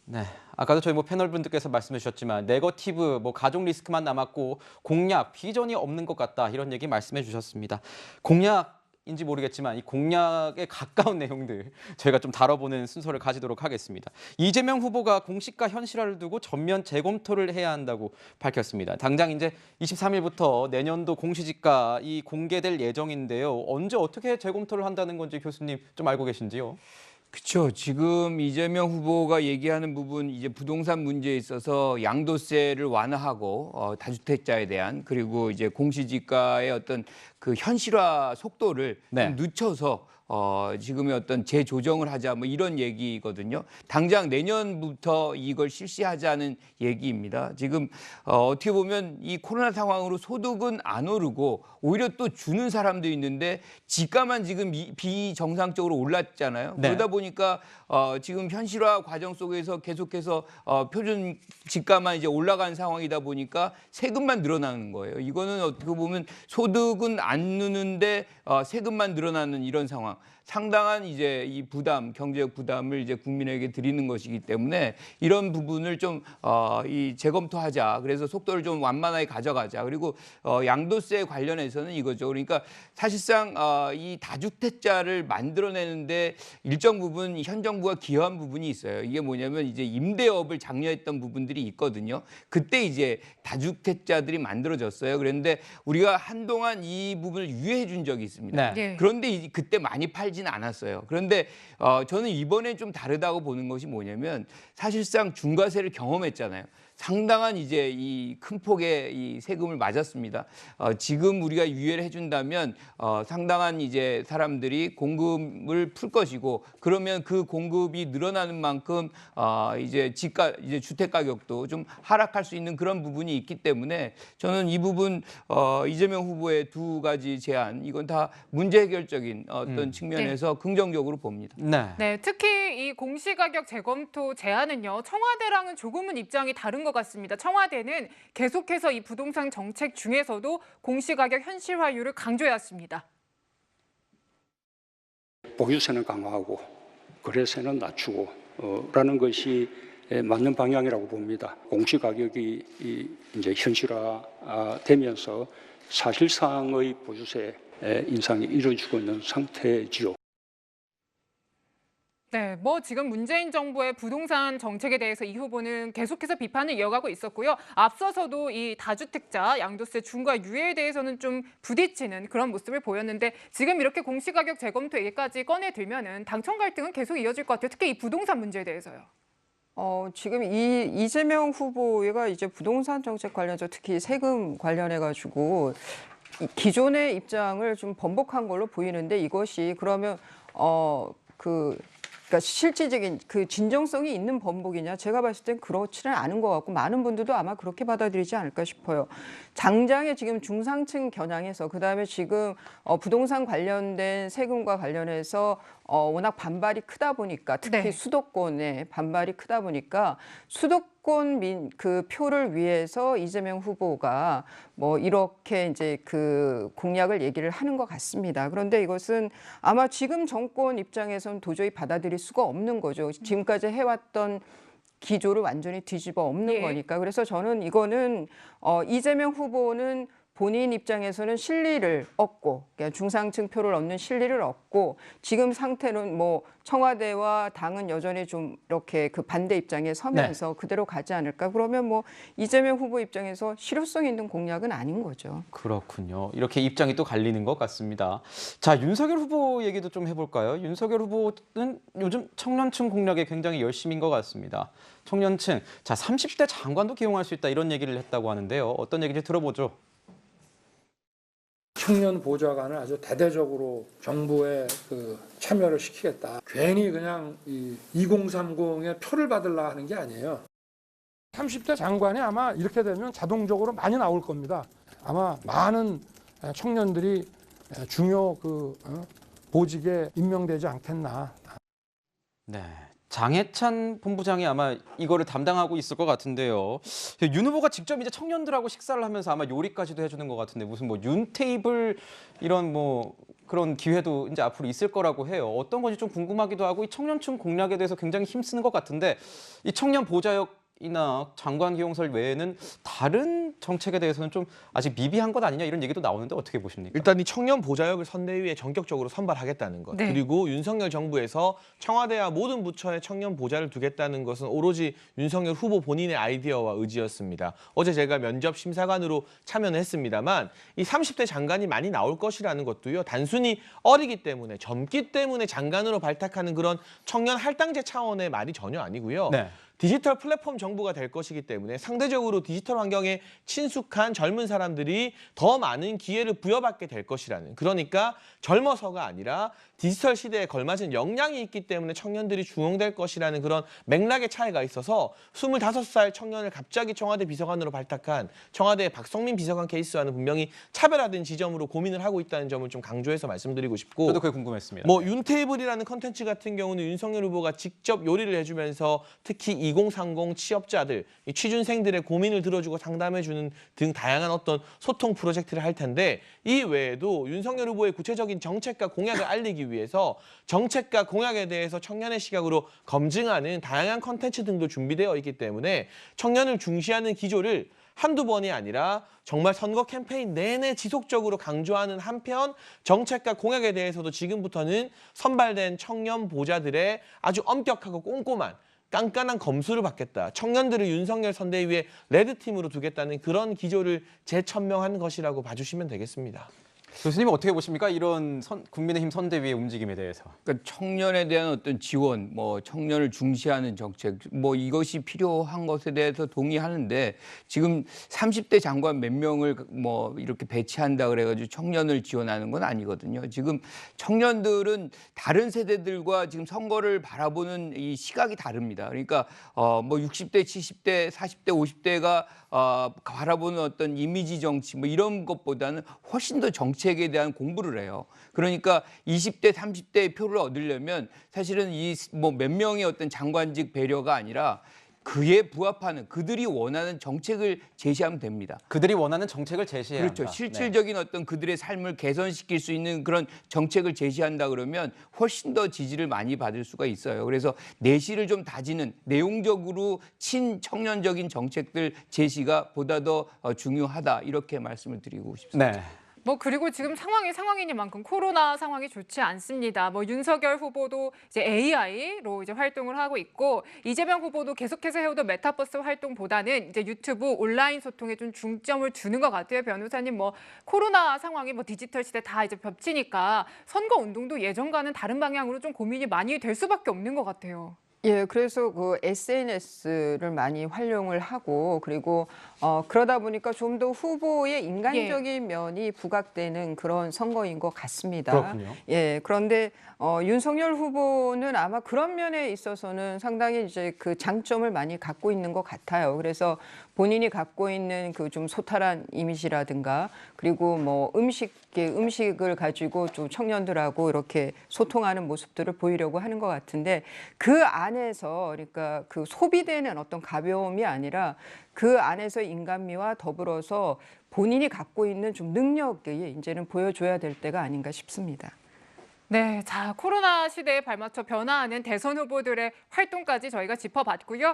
네, 아까도 저희 패널분들께서 말씀해 주셨지만 네거티브, 가족 리스크만 남았고 공약, 비전이 없는 것 같다 이런 얘기 말씀해 주셨습니다. 공약인지 모르겠지만 이 공약에 가까운 내용들 저희가 좀 다뤄보는 순서를 가지도록 하겠습니다. 이재명 후보가 공시가 현실화를 두고 전면 재검토를 해야 한다고 밝혔습니다. 당장 이제 23일부터 내년도 공시지가 공개될 예정인데요. 언제 어떻게 재검토를 한다는 건지 교수님 좀 알고 계신지요? 그렇죠. 지금 이재명 후보가 얘기하는 부분 이제 부동산 문제에 있어서 양도세를 완화하고 다주택자에 대한 그리고 이제 공시지가의 어떤 그 현실화 속도를 좀 늦춰서 지금의 어떤 재조정을 하자 이런 얘기거든요. 당장 내년부터 이걸 실시하자는 얘기입니다. 지금 어떻게 보면 이 코로나 상황으로 소득은 안 오르고 오히려 또 주는 사람도 있는데 지가만 지금 비정상적으로 올랐잖아요. 그러다 보니까 지금 현실화 과정 속에서 계속해서 표준 지가만 이제 올라간 상황이다 보니까 세금만 늘어나는 거예요. 이거는 어떻게 보면 소득은 안 느는데 세금만 늘어나는 이런 상황. 상당한 이제 이 부담, 경제적 부담을 이제 국민에게 드리는 것이기 때문에 이런 부분을 좀 재검토하자. 그래서 속도를 좀 완만하게 가져가자. 그리고 양도세 관련해서는 이거죠. 그러니까 사실상 이 다주택자를 만들어내는데 일정 부분 현 정부가 기여한 부분이 있어요. 이게 뭐냐면 이제 임대업을 장려했던 부분들이 있거든요. 그때 이제 다주택자들이 만들어졌어요. 그런데 우리가 한동안 이 부분을 유예해 준 적이 있습니다. 네. 그런데 그때 많이 팔지는 않았어요. 그런데 저는 이번에 좀 다르다고 보는 것이 뭐냐면 사실상 중과세를 경험했잖아요. 상당한 이제 이 큰 폭의 이 세금을 맞았습니다. 지금 우리가 유예를 해준다면 상당한 이제 사람들이 공급을 풀 것이고 그러면 그 공급이 늘어나는 만큼 이제 주택 가격도 좀 하락할 수 있는 그런 부분이 있기 때문에 저는 이 부분 이재명 후보의 두 가지 제안 이건 다 문제 해결적인 어떤 측면에서 긍정적으로 봅니다. 네, 특히 이 공시가격 재검토 제안은요. 청와대랑은 조금은 입장이 다른 것 같습니다. 청와대는 계속해서 이 부동산 정책 중에서도 공시가격 현실화율을 강조해왔습니다. 보유세는 강화하고 거래세는 낮추고 라는 것이 맞는 방향이라고 봅니다. 공시가격이 이제 현실화되면서 사실상의 보유세 인상이 이루어지고 있는 상태지요. 네, 지금 문재인 정부의 부동산 정책에 대해서 이 후보는 계속해서 비판을 이어가고 있었고요. 앞서서도 이 다주택자 양도세 중과 유예에 대해서는 좀 부딪히는 그런 모습을 보였는데 지금 이렇게 공시가격 재검토 얘기까지 꺼내들면은 당청 갈등은 계속 이어질 것 같아요. 특히 이 부동산 문제에 대해서요. 지금 이재명 후보가 이제 부동산 정책 관련해서 특히 세금 관련해가지고 기존의 입장을 좀 번복한 걸로 보이는데 이것이 그러면 그러니까 실질적인 그 진정성이 있는 번복이냐? 제가 봤을 땐 그렇지는 않은 것 같고 많은 분들도 아마 그렇게 받아들이지 않을까 싶어요. 당장에 지금 중상층 겨냥해서 그다음에 지금 부동산 관련된 세금과 관련해서 워낙 반발이 크다 보니까 특히 수도권에 반발이 크다 보니까 수도권 그 표를 위해서 이재명 후보가 이렇게 이제 그 공약을 얘기를 하는 것 같습니다. 그런데 이것은 아마 지금 정권 입장에서는 도저히 받아들일 수가 없는 거죠. 지금까지 해왔던 기조를 완전히 뒤집어 엎는 거니까. 그래서 저는 이거는 이재명 후보는 본인 입장에서는 실리를 얻고 그러니까 중상층 표를 얻는 실리를 얻고 지금 상태는 청와대와 당은 여전히 좀 이렇게 그 반대 입장에 서면서 그대로 가지 않을까. 그러면 이재명 후보 입장에서 실효성 있는 공약은 아닌 거죠. 그렇군요. 이렇게 입장이 또 갈리는 것 같습니다. 자, 윤석열 후보 얘기도 좀 해볼까요? 윤석열 후보는 요즘 청년층 공략에 굉장히 열심인 것 같습니다. 청년층, 자 30대 장관도 기용할 수 있다 이런 얘기를 했다고 하는데요. 어떤 얘기인지 들어보죠. 청년 보좌관을 아주 대대적으로 정부에 참여를 시키겠다. 괜히 그냥 2030의 표를 받으려 하는 게 아니에요. 30대 장관이 아마 이렇게 되면 자동적으로 많이 나올 겁니다. 아마 많은 청년들이 중요 보직에 임명되지 않겠나. 네. 장해찬 본부장이 아마 이거를 담당하고 있을 것 같은데요. 윤 후보가 직접 이제 청년들하고 식사를 하면서 아마 요리까지도 해주는 것 같은데 무슨 윤 테이블 이런 그런 기회도 이제 앞으로 있을 거라고 해요. 어떤 건지 좀 궁금하기도 하고 이 청년층 공략에 대해서 굉장히 힘쓰는 것 같은데 이 청년 보좌역이나 장관 기용설 외에는 다른 정책에 대해서는 좀 아직 미비한 것 아니냐 이런 얘기도 나오는데 어떻게 보십니까? 일단 이 청년 보좌역을 선대위에 전격적으로 선발하겠다는 것. 네. 그리고 윤석열 정부에서 청와대와 모든 부처에 청년 보좌를 두겠다는 것은 오로지 윤석열 후보 본인의 아이디어와 의지였습니다. 어제 제가 면접 심사관으로 참여는 했습니다만 이 30대 장관이 많이 나올 것이라는 것도요. 단순히 어리기 때문에 젊기 때문에 장관으로 발탁하는 그런 청년 할당제 차원의 말이 전혀 아니고요. 네. 디지털 플랫폼 정부가 될 것이기 때문에 상대적으로 디지털 환경에 친숙한 젊은 사람들이 더 많은 기회를 부여받게 될 것이라는, 그러니까 젊어서가 아니라 디지털 시대에 걸맞은 역량이 있기 때문에 청년들이 중용될 것이라는 그런 맥락의 차이가 있어서 25살 청년을 갑자기 청와대 비서관으로 발탁한 청와대의 박성민 비서관 케이스와는 분명히 차별화된 지점으로 고민을 하고 있다는 점을 좀 강조해서 말씀드리고 싶고, 저도 그게 궁금했습니다. 뭐 윤테이블이라는 컨텐츠 같은 경우는 윤석열 후보가 직접 요리를 해주면서 특히 2030 취업자들, 이 취준생들의 고민을 들어주고 상담해주는 등 다양한 어떤 소통 프로젝트를 할 텐데, 이 외에도 윤석열 후보의 구체적인 정책과 공약을 알리기 위해서 정책과 공약에 대해서 청년의 시각으로 검증하는 다양한 컨텐츠 등도 준비되어 있기 때문에 청년을 중시하는 기조를 한두 번이 아니라 정말 선거 캠페인 내내 지속적으로 강조하는 한편 정책과 공약에 대해서도 지금부터는 선발된 청년 보좌들의 아주 엄격하고 꼼꼼한 깐깐한 검수를 받겠다. 청년들을 윤석열 선대위에 레드팀으로 두겠다는 그런 기조를 재천명한 것이라고 봐주시면 되겠습니다. 교수님은 어떻게 보십니까? 이런 국민의힘 선대위의 움직임에 대해서. 그러니까 청년에 대한 어떤 지원, 뭐 청년을 중시하는 정책, 뭐 이것이 필요한 것에 대해서 동의하는데, 지금 30대 장관 몇 명을 뭐 이렇게 배치한다 그래가지고 청년을 지원하는 건 아니거든요. 지금 청년들은 다른 세대들과 지금 선거를 바라보는 이 시각이 다릅니다. 그러니까 뭐 60대, 70대, 40대, 50대가 바라보는 어떤 이미지 정치 뭐 이런 것보다는 훨씬 더 정책에 대한 공부를 해요. 그러니까 20대, 30대의 표를 얻으려면 사실은 이 뭐 몇 명의 어떤 장관직 배려가 아니라 그에 부합하는 그들이 원하는 정책을 제시하면 됩니다. 그들이 원하는 정책을 제시해야 그렇죠. 한다. 실질적인 어떤 그들의 삶을 개선시킬 수 있는 그런 정책을 제시한다 그러면 훨씬 더 지지를 많이 받을 수가 있어요. 그래서 내실을 좀 다지는 내용적으로 친청년적인 정책들 제시가 보다 더 중요하다, 이렇게 말씀을 드리고 싶습니다. 네. 뭐 그리고 지금 상황이 상황이니만큼 코로나 상황이 좋지 않습니다. 뭐 윤석열 후보도 이제 AI로 이제 활동을 하고 있고, 이재명 후보도 계속해서 해오던 메타버스 활동보다는 이제 유튜브 온라인 소통에 좀 중점을 두는 것 같아요. 변호사님, 뭐 코로나 상황이 뭐 디지털 시대 다 이제 겹치니까 선거 운동도 예전과는 다른 방향으로 좀 고민이 많이 될 수밖에 없는 것 같아요. 예, 그래서 그 SNS를 많이 활용을 하고, 그리고 그러다 보니까 좀 더 후보의 인간적인 면이 부각되는 그런 선거인 것 같습니다. 그렇군요. 예, 그런데 윤석열 후보는 아마 그런 면에 있어서는 상당히 이제 그 장점을 많이 갖고 있는 것 같아요. 그래서 본인이 갖고 있는 그 좀 소탈한 이미지라든가, 그리고 뭐 음식을 가지고 좀 청년들하고 이렇게 소통하는 모습들을 보이려고 하는 것 같은데, 그 안에서 그러니까 그 소비되는 어떤 가벼움이 아니라 그 안에서 인간미와 더불어서 본인이 갖고 있는 좀 능력이 이제는 보여줘야 될 때가 아닌가 싶습니다. 네, 자, 코로나 시대에 발맞춰 변화하는 대선 후보들의 활동까지 저희가 짚어봤고요.